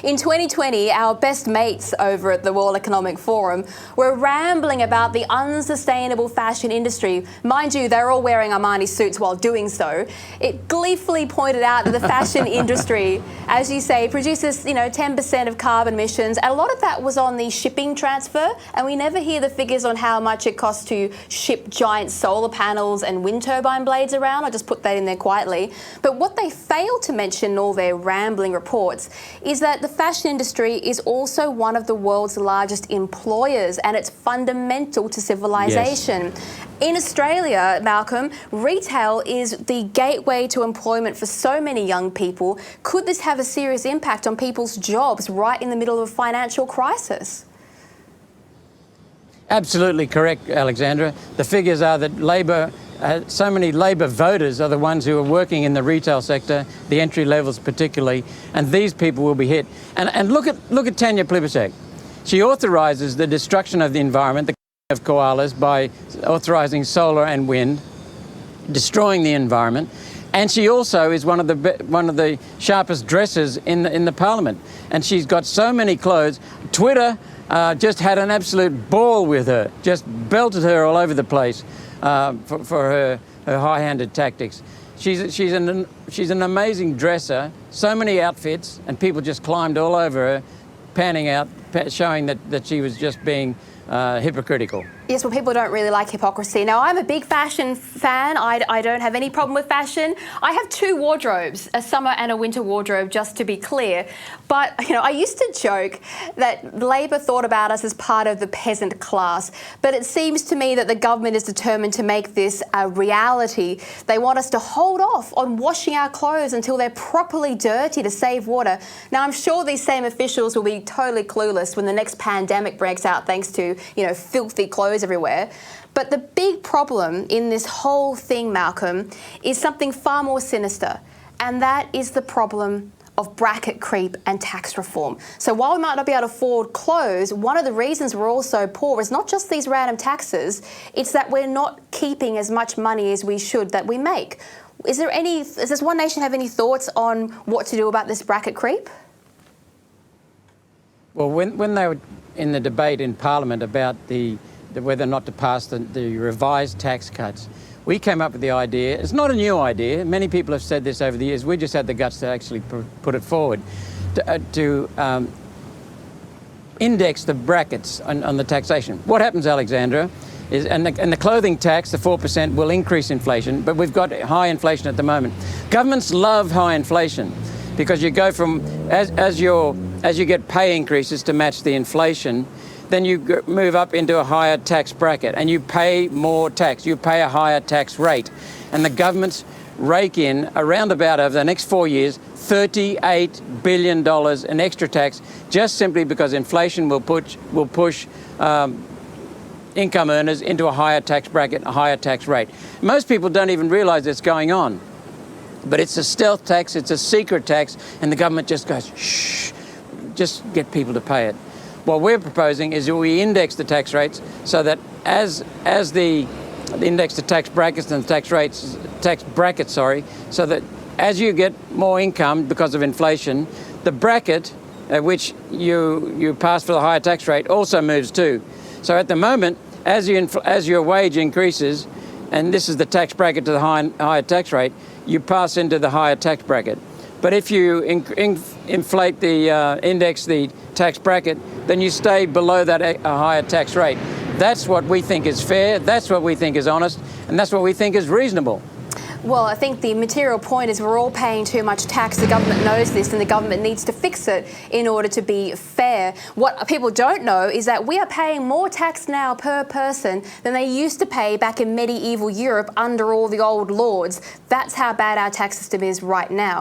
In 2020, our best mates over at the World Economic Forum were rambling about the unsustainable fashion industry. Mind you, they're all wearing Armani suits while doing so. It gleefully pointed out that the fashion industry, as you say, produces 10% of carbon emissions, and a lot of that was on the shipping transfer, and we never hear the figures on how much it costs to ship giant solar panels and wind turbine blades around. I just put that in there quietly. But what they fail to mention in all their rambling reports is that the fashion industry is also one of the world's largest employers, and it's fundamental to civilization. Yes. In Australia, Malcolm, retail is the gateway to employment for so many young people. Could this have a serious impact on people's jobs right in the middle of a financial crisis? Absolutely correct, Alexandra. The figures are that Labor, so many Labor voters are the ones who are working in the retail sector, the entry levels particularly, and these people will be hit. And look at Tanya Plibersek. She authorises the destruction of the environment, the of koalas, by authorising solar and wind, destroying the environment. And she also is one of the sharpest dressers in the Parliament. And she's got so many clothes. Twitter just had an absolute ball with her, just belted her all over the place for her high-handed tactics. She's an amazing dresser, so many outfits, and people just climbed all over her, panning out, showing that she was just being hypocritical. Yes, well, people don't really like hypocrisy. Now, I'm a big fashion fan. I don't have any problem with fashion. I have two wardrobes, a summer and a winter wardrobe, just to be clear. But, I used to joke that Labor thought about us as part of the peasant class. But it seems to me that the government is determined to make this a reality. They want us to hold off on washing our clothes until they're properly dirty to save water. Now, I'm sure these same officials will be totally clueless when the next pandemic breaks out thanks to, filthy clothes everywhere. But the big problem in this whole thing, Malcolm, is something far more sinister, and that is the problem of bracket creep and tax reform. So while we might not be able to afford clothes, one of the reasons we're all so poor is not just these random taxes, it's that we're not keeping as much money as we should that we make. Does One Nation have any thoughts on what to do about this bracket creep? Well, when they were in the debate in Parliament about whether or not to pass the revised tax cuts, we came up with the idea. It's not a new idea. Many people have said this over the years. We just had the guts to actually put it forward to index the brackets on the taxation. What happens, Alexandra, is and the clothing tax, the 4%, will increase inflation, but we've got high inflation at the moment. Governments love high inflation because you go from as you get pay increases to match the inflation, then you move up into a higher tax bracket and you pay more tax. You pay a higher tax rate. And the governments rake in around about over the next 4 years, $38 billion in extra tax, just simply because inflation will push income earners into a higher tax bracket, a higher tax rate. Most people don't even realise it's going on. But it's a stealth tax, it's a secret tax, and the government just goes, shh, just get people to pay it. What we're proposing is that we index the tax rates so that as the index the tax brackets and the tax brackets, so that as you get more income because of inflation, the bracket at which you pass for the higher tax rate also moves too. So at the moment, as your wage increases, and this is the tax bracket to the higher tax rate, you pass into the higher tax bracket. But if you inflate the index the tax bracket, then you stay below that higher tax rate. That's what we think is fair, that's what we think is honest, and that's what we think is reasonable. Well, I think the material point is we're all paying too much tax. The government knows this, and the government needs to fix it in order to be fair. What people don't know is that we are paying more tax now per person than they used to pay back in medieval Europe under all the old lords. That's how bad our tax system is right now.